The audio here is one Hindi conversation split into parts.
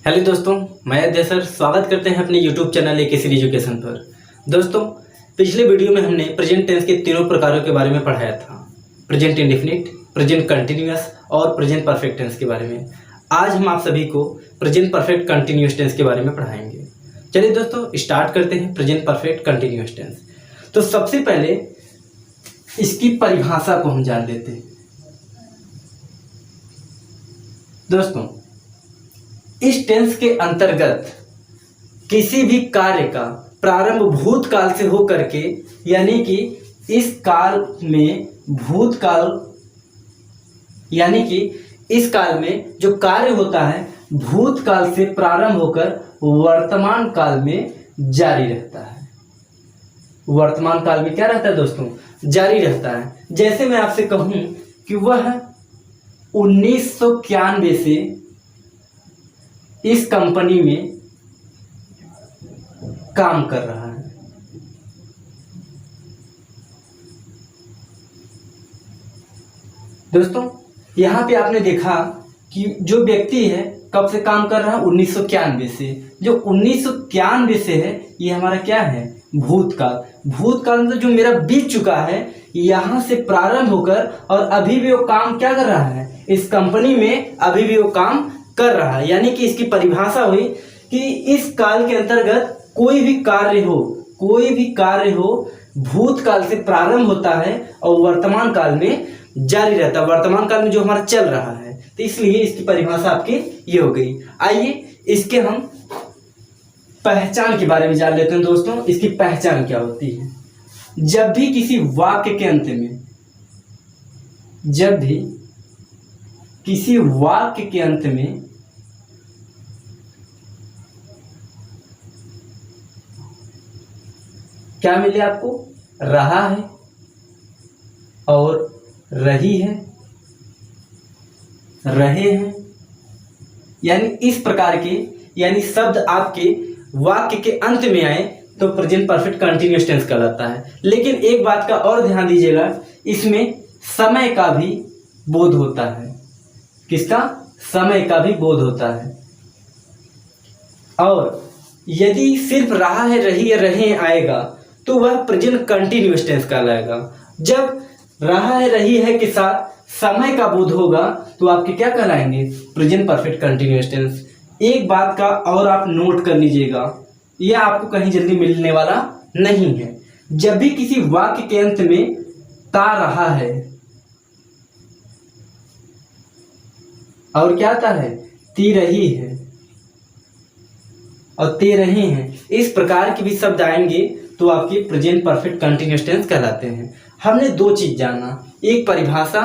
हेलो दोस्तों, मैं अजय सर स्वागत करते हैं अपने यूट्यूब चैनल एकेसी एजुकेशन पर। दोस्तों, पिछले वीडियो में हमने प्रेजेंट टेंस के तीनों प्रकारों के बारे में पढ़ाया था। प्रेजेंट इंडेफिनिट, प्रेजेंट कंटिन्यूअस और प्रेजेंट परफेक्ट टेंस के बारे में। आज हम आप सभी को प्रेजेंट परफेक्ट कंटिन्यूअस टेंस के बारे में पढ़ाएंगे। चलिए दोस्तों, स्टार्ट करते हैं प्रेजेंट परफेक्ट कंटिन्यूअस टेंस। तो सबसे पहले इसकी परिभाषा को हम जान लेते हैं। दोस्तों, इस टेंस के अंतर्गत किसी भी कार्य का प्रारंभ भूतकाल से होकर के, यानी कि इस काल में इस काल में जो कार्य होता है भूतकाल से प्रारंभ होकर वर्तमान काल में जारी रहता है। वर्तमान काल में क्या रहता है दोस्तों? जारी रहता है। जैसे मैं आपसे कहूं कि वह 1991 से इस कंपनी में काम कर रहा है। दोस्तों, यहां पे आपने देखा कि जो व्यक्ति है कब से काम कर रहा है? 1991 से। जो 1991 से है ये हमारा क्या है? भूतकाल। भूतकाल मतलब जो मेरा बीत चुका है, यहां से प्रारंभ होकर और अभी भी वो काम क्या कर रहा है? इस कंपनी में अभी भी वो काम कर रहा है। यानी कि इसकी परिभाषा हुई कि इस काल के अंतर्गत कोई भी कार्य हो भूतकाल से प्रारंभ होता है और वर्तमान काल में जारी रहता है। वर्तमान काल में जो हमारा चल रहा है, तो इसलिए इसकी परिभाषा आपकी ये हो गई। आइए इसके हम पहचान के बारे में जान लेते हैं। दोस्तों, इसकी पहचान क्या होती है? जब भी किसी वाक्य के अंत में क्या मिले आपको? रहा है और रही है, रहे हैं, यानी इस प्रकार के शब्द आपके वाक्य के अंत में आए तो प्रेजेंट परफेक्ट कंटिन्यूअस टेंस कहलाता है। लेकिन एक बात का और ध्यान दीजिएगा, इसमें समय का भी बोध होता है। किसका? समय का भी बोध होता है। और यदि सिर्फ रहा है, रही है, रहे आएगा तो वह प्रेजेंट कंटिन्यूअस टेंस कहलाएगा। जब रहा है, रही है के साथ समय का बोध होगा तो आपके क्या कहलाएंगे? Present perfect continuous tense. एक बात का और आप नोट कर लीजिएगा, यह आपको कहीं जल्दी मिलने वाला नहीं है। जब भी किसी वाक्य के अंत में ता रहा है और क्या आता है? ती रही है और ते रहे हैं, इस प्रकार के भी शब्द आएंगे तो आपके प्रेजेंट परफेक्ट कंटिन्यूअस टेंस कहलाते हैं। हमने दो चीज जाना, एक परिभाषा,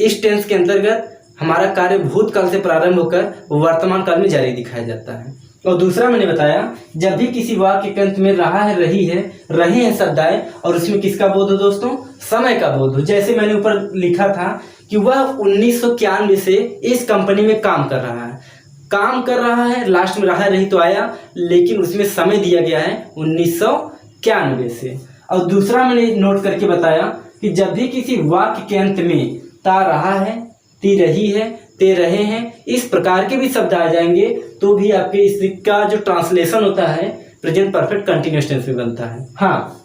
इस टेंस के अंतर्गत हमारा कार्य भूतकाल से प्रारंभ होकर वर्तमान काल में जारी दिखाया जाता है। और दूसरा मैंने बताया, जब भी किसी वाक्य के अंत में रहा है, रही है, रहे हैं शब्द आए और उसमें किसका बोध हो दोस्तों? समय का बोध हो। जैसे मैंने ऊपर लिखा था कि वह 1991 से इस कंपनी में काम कर रहा है, लास्ट में रहा रही तो आया, लेकिन उसमें समय दिया गया है 1991 से। और दूसरा मैंने नोट करके बताया कि जब भी किसी वाक्य के अंत में ता रहा है, ती रही है, ते रहे हैं, इस प्रकार के भी शब्द आ जाएंगे तो भी आपके इसका जो ट्रांसलेशन होता है प्रेजेंट परफेक्ट कंटिन्यूअस टेंस में बनता है। हाँ,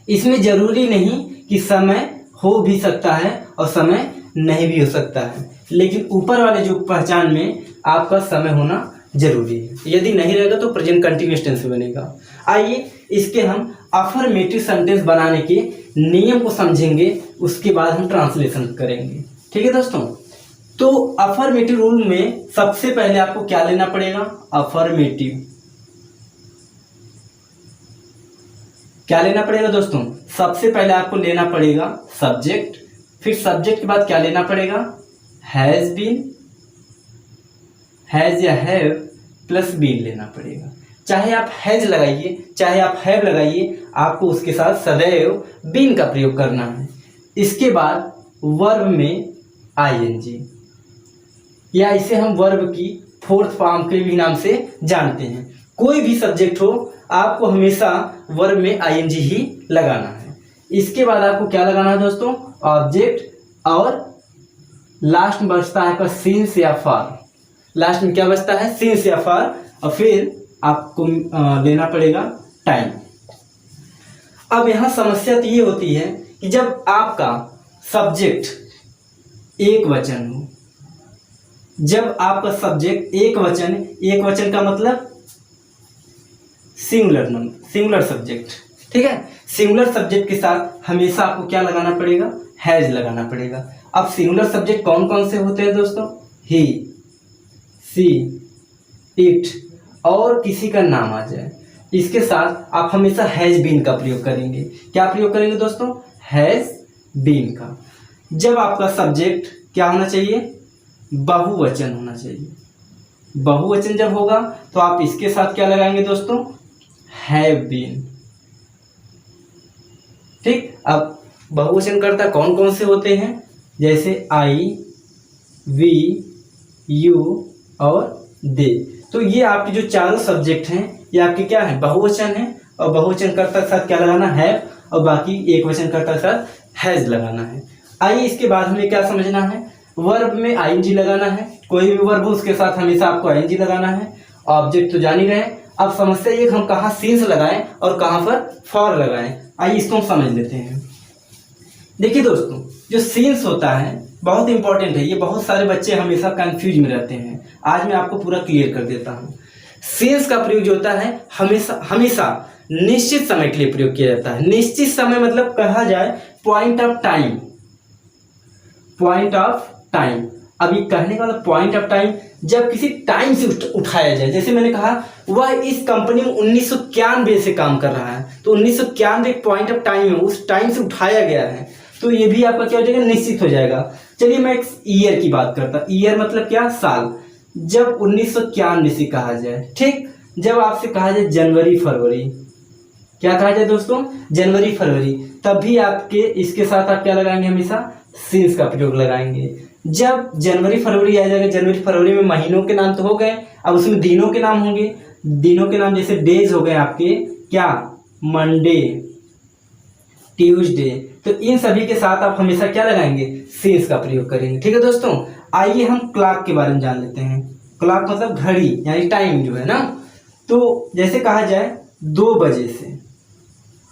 इसमें जरूरी नहीं कि समय हो भी सकता है और समय नहीं भी हो सकता है, लेकिन ऊपर वाले जो पहचान में आपका समय होना जरूरी है। यदि नहीं रहेगा तो प्रेजेंट कंटिन्यूअस टेंस में बनेगा। आइए इसके हम अफर्मेटिव सेंटेंस बनाने के नियम को समझेंगे, उसके बाद हम ट्रांसलेशन करेंगे। ठीक है दोस्तों? तो अफर्मेटिव रूल में सबसे पहले आपको क्या लेना पड़ेगा? अफर्मेटिव क्या लेना पड़ेगा दोस्तों? सबसे पहले आपको लेना पड़ेगा सब्जेक्ट, फिर सब्जेक्ट के बाद क्या लेना पड़ेगा? हैज बीन, हैज या हैव प्लस बीन लेना पड़ेगा। चाहे आप हैज लगाइए, चाहे आप हैव लगाइए, आपको उसके साथ सदैव बीन का प्रयोग करना है। इसके बाद वर्ब में आईएनजी, या इसे हम वर्ब की फोर्थ फॉर्म के भी नाम से जानते हैं। कोई भी सब्जेक्ट हो, आपको हमेशा वर्ब में आईएनजी ही लगाना है। इसके बाद आपको क्या लगाना है दोस्तों? ऑब्जेक्ट, और लास्ट में बचता है आपका सिंस या फॉर। लास्ट में क्या बचता है, सिंस या फॉर, और फिर आपको लेना पड़ेगा टाइम। अब यहाँ समस्या तो ये होती है कि जब आपका सब्जेक्ट एक वचन हो, जब आपका सब्जेक्ट एक वचन का मतलब सिंगुलर सब्जेक्ट, ठीक है। सिंगुलर सब्जेक्ट के साथ हमेशा आपको क्या लगाना पड़ेगा, हैज लगाना पड़ेगा। अब सिंगुलर सब्जेक्ट कौन कौन से होते हैं दोस्तों, ही, सी, इट, और किसी का नाम आ जाए, इसके साथ आप हमेशा हैज बीन का प्रयोग करेंगे। क्या प्रयोग करेंगे दोस्तों, हैज बीन का। जब आपका सब्जेक्ट क्या होना चाहिए, बहुवचन होना चाहिए। बहुवचन जब होगा तो आप इसके साथ क्या लगाएंगे दोस्तों, हैव बीन, ठीक। अब बहुवचन कर्ता कौन कौन से होते हैं, जैसे आई, वी, यू और दे। तो ये आपके जो चारों सब्जेक्ट हैं ये आपके क्या है, बहुवचन है, और बहुवचन कर्ता के साथ क्या लगाना, हैव, और बाकी एक वचन कर्ता के साथ हैज लगाना है। आइए इसके बाद हमें क्या समझना है, वर्ब में आईएनजी लगाना है। कोई भी वर्ब हो उसके साथ हमेशा आपको आईएनजी लगाना है। ऑब्जेक्ट तो जान ही रहे। अब समस्या ये हम कहाँ सिंस लगाएं और कहाँ पर फॉर लगाएं। आइए इसको हम समझ लेते हैं। देखिए दोस्तों, जो सिंस होता है बहुत इंपॉर्टेंट है, ये बहुत सारे बच्चे हमेशा कंफ्यूज में रहते हैं। आज मैं आपको पूरा क्लियर कर देता हूँ। सिंस का प्रयोग जो होता है हमेशा निश्चित समय के लिए प्रयोग किया जाता है। निश्चित समय मतलब कहा जाए point of time, point of time. अभी कहने का मतलब पॉइंट ऑफ टाइम जब किसी टाइम से उठाया जाए। जैसे मैंने कहा वह इस कंपनी में 1991 से काम कर रहा है, तो 1991 एक पॉइंट ऑफ टाइम है, उस टाइम से उठाया गया है, तो ये भी आपका क्या हो जाएगा, निश्चित हो जाएगा। चलिए मैं एक ईयर की बात करता। ईयर मतलब क्या, साल। जब 1991 से कहा जाए, ठीक, जब आपसे कहा जाए जनवरी फरवरी, क्या कहा जाए दोस्तों, जनवरी फरवरी, तब भी आपके इसके साथ आप क्या लगाएंगे, हमेशा सिंस का प्रयोग लगाएंगे। जब जनवरी फरवरी आ जाएगा, जनवरी फरवरी में महीनों के नाम तो हो गए, अब उसमें दिनों के नाम होंगे। दिनों के नाम जैसे डेज हो गए आपके, क्या, मंडे, ट्यूसडे, तो इन सभी के साथ आप हमेशा क्या लगाएंगे, सिंस का प्रयोग करेंगे। ठीक है दोस्तों, आइए हम क्लॉक के बारे में जान लेते हैं। क्लॉक मतलब घड़ी यानी टाइम जो है ना। तो जैसे कहा जाए 2 बजे से,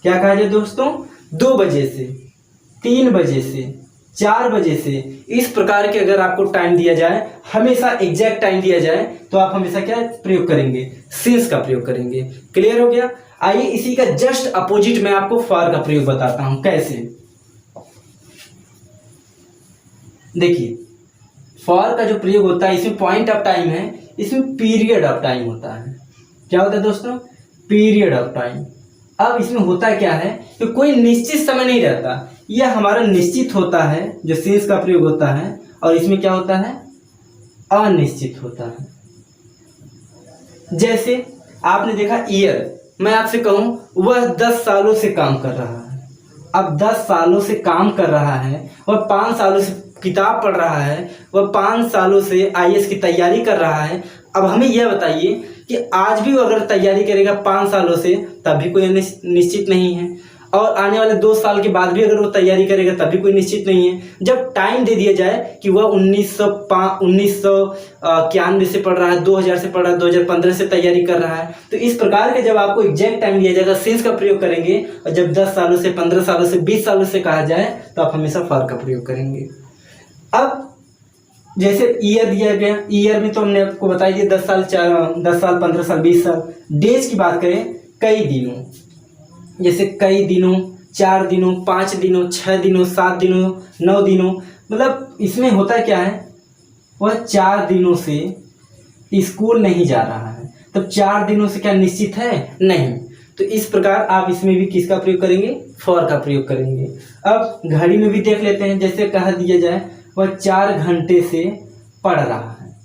क्या कहा जाए दोस्तों, 2 बजे से, 3 बजे से, 4 बजे से, इस प्रकार के अगर आपको टाइम दिया जाए, हमेशा एग्जैक्ट टाइम दिया जाए, तो आप हमेशा क्या प्रयोग करेंगे, सिंस का प्रयोग करेंगे। क्लियर हो गया। आइए इसी का जस्ट अपोजिट मैं आपको फॉर का प्रयोग बताता हूं कैसे। देखिए फॉर का जो प्रयोग होता है, इसमें पॉइंट ऑफ टाइम है, इसमें पीरियड ऑफ टाइम होता है। क्या होता है दोस्तों, पीरियड ऑफ टाइम। अब इसमें होता क्या है कि कोई निश्चित समय नहीं रहता, यह हमारा निश्चित होता है जो सिंस का प्रयोग होता है, और इसमें क्या होता है, अनिश्चित होता है। जैसे आपने देखा ईयर, मैं आपसे कहूं वह 10 सालों से काम कर रहा है। अब 10 सालों से काम कर रहा है, वह 5 सालों से किताब पढ़ रहा है, वह 5 सालों से आईएएस की तैयारी कर रहा है। अब हमें यह बताइए कि आज भी वो अगर तैयारी करेगा 5 सालों से, तब भी कोई निश्चित नहीं है, और आने वाले 2 साल के बाद भी अगर वो तैयारी करेगा तब भी कोई निश्चित नहीं है। जब टाइम दे दिया जाए कि वह 1991 से पढ़ रहा है, 2000 से पढ़ रहा है, 2015 से तैयारी कर रहा है, तो इस प्रकार के जब आपको एग्जैक्ट टाइम दिया जाएगा, सिंस का प्रयोग करेंगे। और जब 10 सालों से, 15 सालों से, 20 सालों से कहा जाए, तो आप हमेशा फॉर का प्रयोग करेंगे। अब जैसे ईयर दिया गया, ईयर में तो हमने आपको बताया 10 साल, 15 साल, 20 साल। डेज की बात करें, कई दिनों, जैसे कई दिनों, 4 दिनों, 5 दिनों, 6 दिनों, 7 दिनों, 9 दिनों, मतलब इसमें होता क्या है, वह 4 दिनों से स्कूल नहीं जा रहा है, तब 4 दिनों से क्या निश्चित है, नहीं। तो इस प्रकार आप इसमें भी किसका प्रयोग करेंगे, फॉर का प्रयोग करेंगे। अब घड़ी में भी देख लेते हैं, जैसे कह दिया जाए वह 4 घंटे से पढ़ रहा है।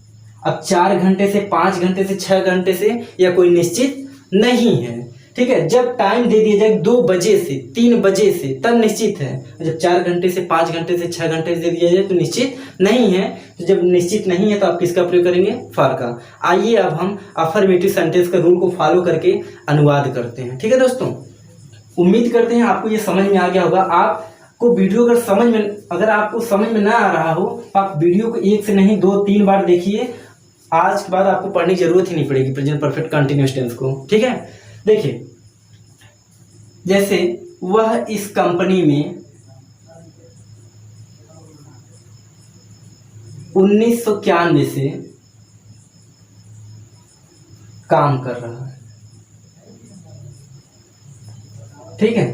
अब 4 घंटे से, 5 घंटे से, 6 घंटे से, यह कोई निश्चित नहीं है। ठीक है, जब टाइम दे दिया जाए 2 बजे से, 3 बजे से, तब निश्चित है। जब 4 घंटे से, 5 घंटे से, 6 घंटे से दे दिया जाए तो निश्चित नहीं है। तो जब निश्चित नहीं है तो आप किसका प्रयोग करेंगे, फॉर का। आइए अब हम अफर्मेटिव सेंटेंस का रूल को फॉलो करके अनुवाद करते हैं। ठीक है दोस्तों, उम्मीद करते हैं आपको ये समझ में आ गया होगा। आपको वीडियो अगर आपको समझ में ना आ रहा हो, आप वीडियो को 1 से नहीं 2-3 बार देखिए, आज के बाद आपको पढ़ने की जरूरत ही नहीं पड़ेगी प्रेजेंट परफेक्ट कंटिन्यूअस टेंस को। ठीक है, देखिए जैसे वह इस कंपनी में 1991 से काम कर रहा है। ठीक है,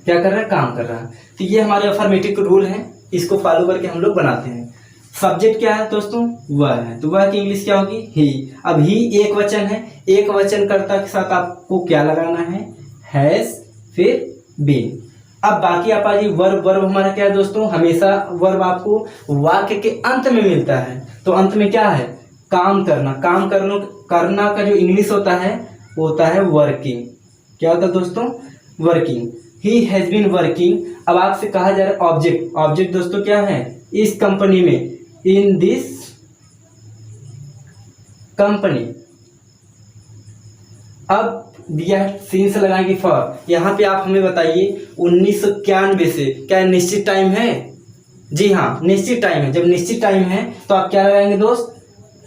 क्या कर रहा है? काम कर रहा है। तो ये हमारे अफर्मेटिव रूल हैं, इसको फॉलो करके हम लोग बनाते हैं। सब्जेक्ट क्या है दोस्तों? वह है, तो वह की इंग्लिश क्या होगी? ही। अब ही एक वचन है, एक वचन कर्ता के साथ आपको क्या लगाना है? हैज, फिर बीन। अब बाकी आप आइए वर्ब। वर्ब हमारा क्या है दोस्तों? हमेशा वर्ब आपको वाक्य के अंत में मिलता है। तो अंत में क्या है? काम करना। काम करना का जो इंग्लिश होता है वो होता है वर्किंग। क्या होता है दोस्तों? Working. He has been working. अब आपसे कहा जा रहा है ऑब्जेक्ट। ऑब्जेक्ट दोस्तों क्या है? इस कंपनी में, इन दिस कंपनी। अब दिया सीन से लगाएंगे फॉर। यहाँ पे आप हमें बताइए 1991 से क्या निश्चित टाइम है? जी हाँ, निश्चित टाइम है। जब निश्चित टाइम है तो आप क्या लगाएंगे दोस्त?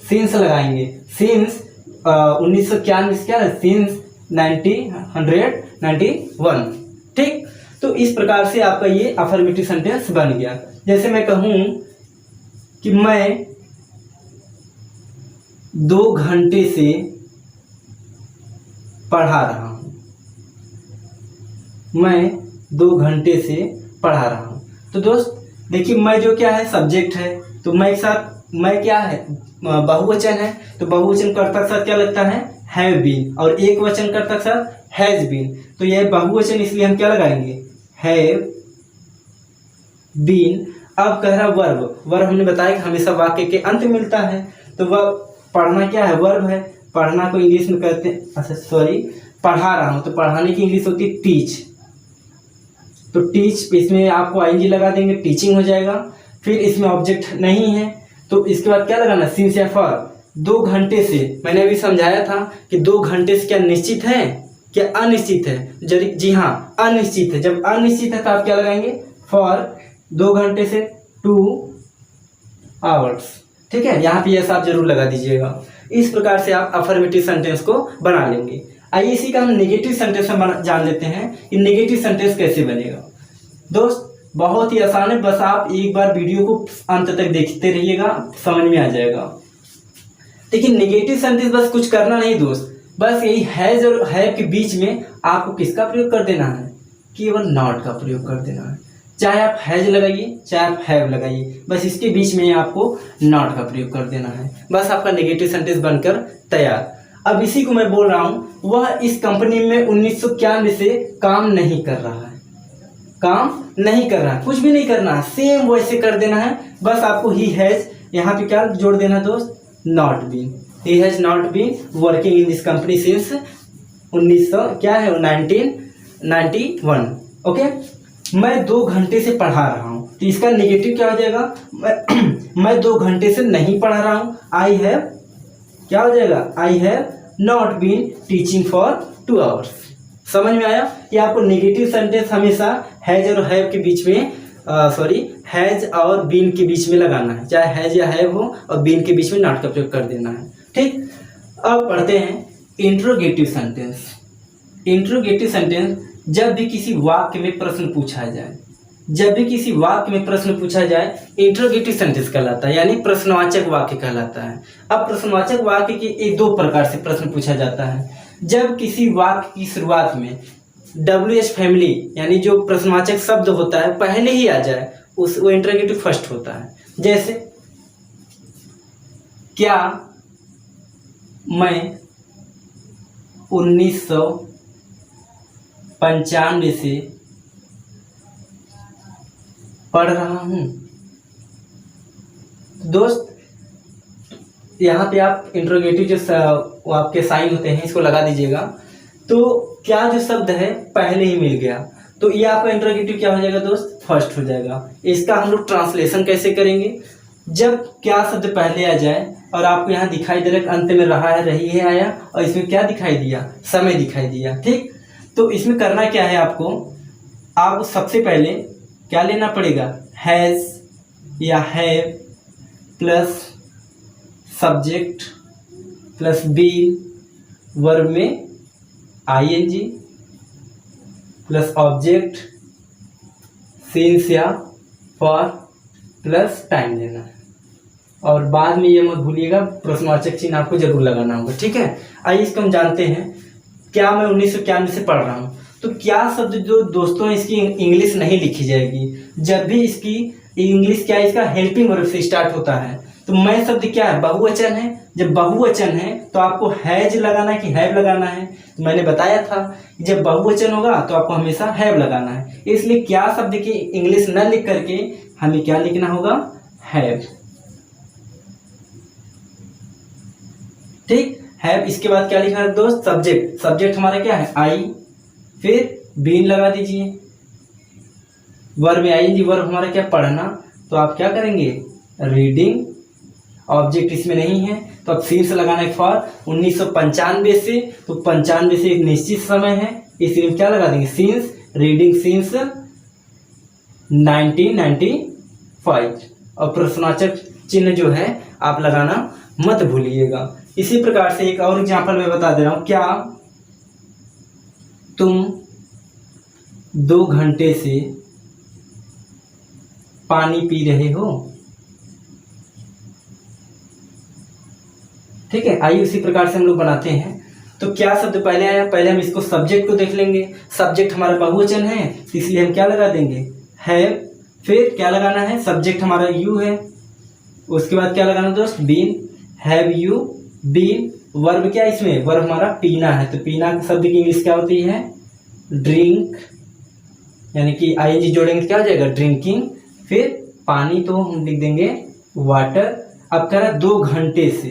सिंस लगाएंगे। सिंस 1991 से क्या है? सिंस 1991। ठीक, तो इस प्रकार से आपका ये अफर्मेटिव सेंटेंस बन गया। जैसे मैं कहूं कि मैं 2 घंटे से पढ़ा रहा हूं। मैं 2 घंटे से पढ़ा रहा हूं। तो दोस्त देखिए, मैं जो क्या है? सब्जेक्ट है। तो मैं के साथ मैं क्या है? बहुवचन है। तो बहुवचन कर्ता के साथ क्या लगता है? Have been. और एक वचन कर्ता के साथ हैज बीन। तो यह बहुवचन, इसलिए हम क्या लगाएंगे? Have been. अब कह रहा वर्ब। वर्ब हमने बताया कि हमेशा वाक्य के अंत में मिलता है। तो वह पढ़ना क्या है? वर्ब है। पढ़ना को इंग्लिश में कहते हैं, अच्छा सॉरी, पढ़ा रहा हूं तो पढ़ाने की इंग्लिश होती है टीच। तो टीच, इसमें आपको आईएनजी लगा देंगे, टीचिंग हो जाएगा। फिर इसमें ऑब्जेक्ट नहीं है तो इसके बाद क्या लगाना? सिंस या फॉर। 2 घंटे से, मैंने अभी समझाया था कि 2 घंटे से क्या निश्चित है, क्या अनिश्चित है? जी हाँ, अनिश्चित है। जब अनिश्चित है तो आप क्या लगाएंगे? फॉर 2 घंटे से 2 आवर्स। ठीक है, यहाँ पे यस आप जरूर लगा दीजिएगा। इस प्रकार से आप अफर्मेटिव सेंटेंस को बना लेंगे। आइए इसी का हम नेगेटिव सेंटेंस में जान लेते हैं कि नेगेटिव सेंटेंस कैसे बनेगा। दोस्त बहुत ही आसान है, बस आप एक बार वीडियो को अंत तक देखते रहिएगा, समझ में आ जाएगा। देखिए नेगेटिव सेंटेंस बस कुछ करना नहीं दोस्त, बस यही हैज और हैव के बीच में आपको किसका प्रयोग कर देना है? केवल नॉट का प्रयोग कर देना है। चाहे आप हैज लगाइए, चाहे आप हैव लगाइए, बस इसके बीच में आपको नॉट का प्रयोग कर देना है। बस आपका नेगेटिव सेंटेंस बनकर तैयार। अब इसी को मैं बोल रहा हूं, वह इस कंपनी में 1991 से काम नहीं कर रहा है। काम नहीं कर रहा है, कुछ भी नहीं करना है, सेम वैसे कर देना है। बस आपको ही हैज यहाँ पे क्या जोड़ देना है दोस्त? Not been. He has not been working in this company since 1991। Okay, मैं 2 घंटे से पढ़ा रहा हूं, तो इसका नेगेटिव क्या हो जाएगा? मैं 2 घंटे से नहीं पढ़ रहा हूं। आई हैव क्या हो जाएगा? I have not been teaching for 2 hours. समझ में आया? ये आपको नेगेटिव सेंटेंस हमेशा हैज और हैव के बीच में हैज और बीन के बीच में लगाना है। चाहे हैज या हैव हो और बीन के बीच में नॉट का प्रयोग कर देना है। ठीक, अब पढ़ते हैं इंट्रोगेटिव सेंटेंस। इंट्रोगेटिव सेंटेंस जब भी किसी वाक्य में प्रश्न पूछा जाए, जब भी किसी वाक्य में प्रश्न पूछा जाए, इंट्रोगेटिव सेंटेंस कहलाता है, यानी प्रश्नवाचक वाक्य कहलाता है। अब प्रश्नवाचक वाक्य के एक 2 प्रकार से प्रश्न पूछा जाता है। जब किसी वाक्य की शुरुआत में WH फैमिली यानी जो प्रश्नवाचक शब्द होता है पहले ही आ जाए, वो इंट्रोगेटिव फर्स्ट होता है। जैसे क्या मैं 1995 से पढ़ रहा हूं। दोस्त यहाँ पे आप इंट्रोगेटिव जो आपके साइन होते हैं इसको लगा दीजिएगा। तो क्या जो शब्द है पहले ही मिल गया, तो ये आपका इंट्रोगेटिव क्या हो जाएगा दोस्त? फर्स्ट हो जाएगा। इसका हम लोग ट्रांसलेशन कैसे करेंगे? जब क्या शब्द पहले आ जाए और आपको यहाँ दिखाई दे रहा है अंत में रहा है, रही है आया, और इसमें क्या दिखाई दिया? समय दिखाई दिया। ठीक, तो इसमें करना क्या है आपको सबसे पहले क्या लेना पड़ेगा? हैज या have plus subject plus been, verb में ing प्लस ऑब्जेक्ट सिंस या फॉर प्लस टाइम लेना है। और बाद में ये मत भूलिएगा प्रश्नवाचक चिन्ह आपको जरूर लगाना होगा, ठीक है। आइए इसको हम जानते हैं। क्या मैं 1991 से पढ़ रहा हूँ, तो क्या शब्द जो दोस्तों इसकी इंग्लिश नहीं लिखी जाएगी, जब भी इसकी इंग्लिश क्या है, इसका हेल्पिंग वर्ब से स्टार्ट होता है। तो मैं शब्द क्या है, बहुवचन है। जब बहुवचन है तो आपको हैज लगाना है कि हैव लगाना है। तो मैंने बताया था जब बहुवचन होगा तो आपको हमेशा हैव लगाना है। इसलिए क्या शब्द की इंग्लिश न लिख करके हमें क्या लिखना होगा, हैव, ठीक, हैव। इसके बाद क्या लिखना है दोस्त, सब्जेक्ट। सब्जेक्ट हमारा क्या है, आई, फिर बीन लगा दीजिए, वर्ब में आएंगी, वर्ब हमारा क्या, पढ़ना। तो आप क्या करेंगे, रीडिंग। ऑब्जेक्ट इसमें नहीं है तो अब सिंस लगाना है फॉर 1995 से, तो 95 से एक निश्चित समय है, इसलिए क्या लगा देंगे, सिंस, रीडिंग सिंस 1995। और प्रश्नवाचक चिन्ह जो है आप लगाना मत भूलिएगा। इसी प्रकार से एक और एग्जाम्पल मैं बता दे रहा हूं। क्या तुम 2 घंटे से पानी पी रहे हो, ठीक है। आइए उसी प्रकार से हम लोग बनाते हैं। तो क्या शब्द पहले आया, पहले हम इसको सब्जेक्ट को देख लेंगे। सब्जेक्ट हमारा बहुवचन है इसलिए हम क्या लगा देंगे, हैव। फिर क्या लगाना है, सब्जेक्ट हमारा यू है, उसके बाद क्या लगाना दोस्त, been, have you been. Verb क्या इसमें, वर्ब हमारा पीना है, तो पीना शब्द की इंग्लिश क्या होती है, ड्रिंक, यानी कि आईएनजी जोड़ेंगे तो क्या हो जाएगा, ड्रिंकिंग। फिर पानी तो हम लिख देंगे वाटर। अब कह रहा है 2 घंटे से,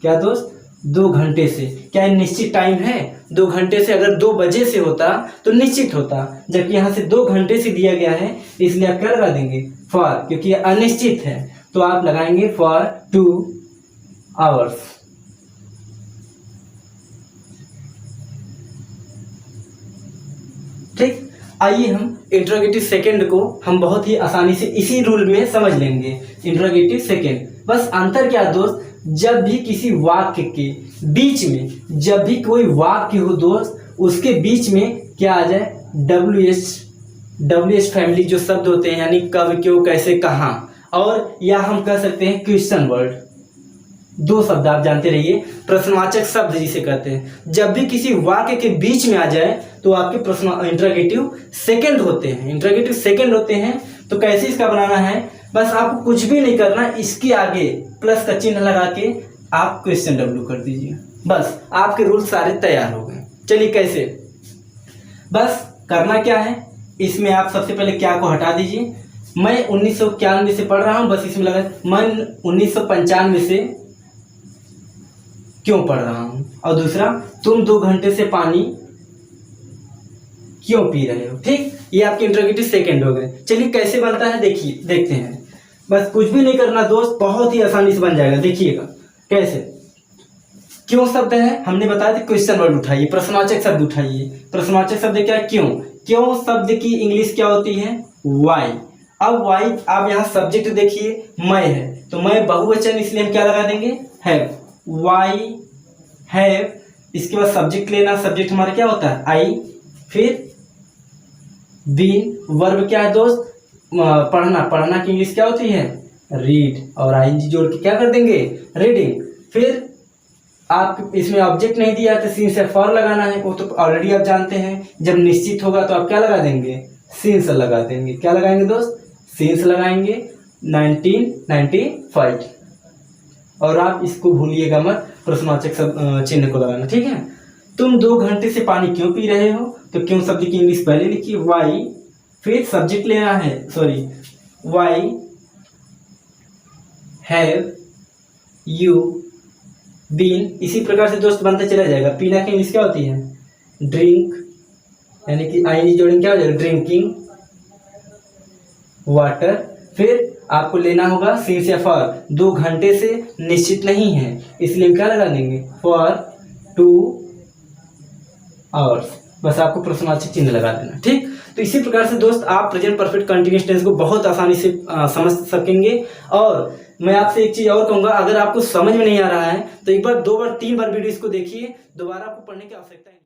क्या दोस्त, 2 घंटे से, क्या निश्चित टाइम है, 2 घंटे से। अगर 2 बजे से होता तो निश्चित होता, जबकि यहाँ से 2 घंटे से दिया गया है, इसलिए आप क्या लगा देंगे, फॉर, क्योंकि ये अनिश्चित है तो आप लगाएंगे फॉर 2 आवर्स। ठीक, आइए हम इंट्रोगेटिव सेकंड को हम बहुत ही आसानी से इसी रूल में समझ लेंगे। इंट्रोगेटिव सेकंड, बस अंतर क्या दोस्त, जब भी किसी वाक्य के बीच में, जब भी कोई वाक्य हो दोस्त, उसके बीच में क्या आ जाए, WH फैमिली जो शब्द होते हैं, यानी कब, क्यों, कैसे, कहाँ, और या हम कह सकते हैं क्वेश्चन वर्ड। 2 शब्द आप जानते रहिए, प्रश्नवाचक शब्द जिसे कहते हैं। जब भी किसी वाक्य के बीच में आ जाए तो आपके प्रश्न इंट्रोगेटिव सेकंड होते हैं, इंट्रोगेटिव सेकंड होते हैं। तो कैसे इसका बनाना है, बस आपको कुछ भी नहीं करना, इसके आगे प्लस का चिन्ह लगा के आप क्वेश्चन W कर दीजिए, बस आपके रूल सारे तैयार हो गए। चलिए कैसे, बस करना क्या है, इसमें आप सबसे पहले क्या को हटा दीजिए। मैं 1991 से पढ़ रहा हूं, बस इसमें लगा मैं 1995 से क्यों पढ़ रहा हूं, और दूसरा तुम 2 घंटे से पानी क्यों पी रहे हो। ठीक, ये आपके इंट्रोगेटिव सेकंड हो गए। चलिए कैसे बनता है देखिए, देखते हैं। बस कुछ भी नहीं करना दोस्त, बहुत ही आसानी से बन जाएगा, देखिएगा कैसे। क्यों शब्द है, हमने बताया था क्वेश्चन वर्ड उठाइए, प्रश्नवाचक शब्द उठाइए। प्रश्नवाचक शब्द क्या है, क्यों। क्यों शब्द की इंग्लिश क्या होती है, वाई। अब वाई, आप यहाँ सब्जेक्ट देखिए, मैं है, तो मैं बहुवचन, इसलिए हम क्या लगा देंगे, हैव, वाई हैव। इसके बाद सब्जेक्ट लेना, सब्जेक्ट हमारा क्या होता है, आई। फिर बीन, वर्ब क्या है दोस्त, पढ़ना, पढ़ना की इंग्लिश क्या होती है, रीड, और आईएनजी जोड़ के क्या कर देंगे, रीडिंग। फिर आप इसमें ऑब्जेक्ट नहीं दिया तो सिंस या फॉर लगाना है, वो तो ऑलरेडी आप जानते हैं। जब निश्चित होगा तो आप क्या लगा देंगे, सिंस लगा देंगे। क्या लगाएंगे दोस्त, सिंस लगाएंगे 1995। और आप इसको भूलिएगा मत, प्रश्नवाचक चिन्ह को लगाना, ठीक है। तुम 2 घंटे से पानी क्यों पी रहे हो, तो क्यों शब्द की इंग्लिश पहले लिखिए, वाई। फिर सब्जेक्ट लेना है, sorry, why have you been. इसी प्रकार से दोस्त बनते चला जाएगा। पीना की इंग्लिश क्या होती है, ड्रिंक, यानी कि आईएनजी जोड़ेंगे क्या हो जाएगा, ड्रिंकिंग वाटर। फिर आपको लेना होगा सिंस या फॉर, 2 घंटे से निश्चित नहीं है इसलिए हम क्या लगा देंगे, फॉर 2 आवर्स। बस आपको प्रश्नवाचक चिन्ह लगा देना, ठीक। तो इसी प्रकार से दोस्त आप प्रेजेंट परफेक्ट कंटिन्यूअस टेंस को बहुत आसानी से समझ सकेंगे। और मैं आपसे एक चीज़ और कहूँगा, अगर आपको समझ में नहीं आ रहा है तो एक बार, दो बार, तीन बार वीडियो इसको देखिए, दोबारा आपको पढ़ने की आवश्यकता है।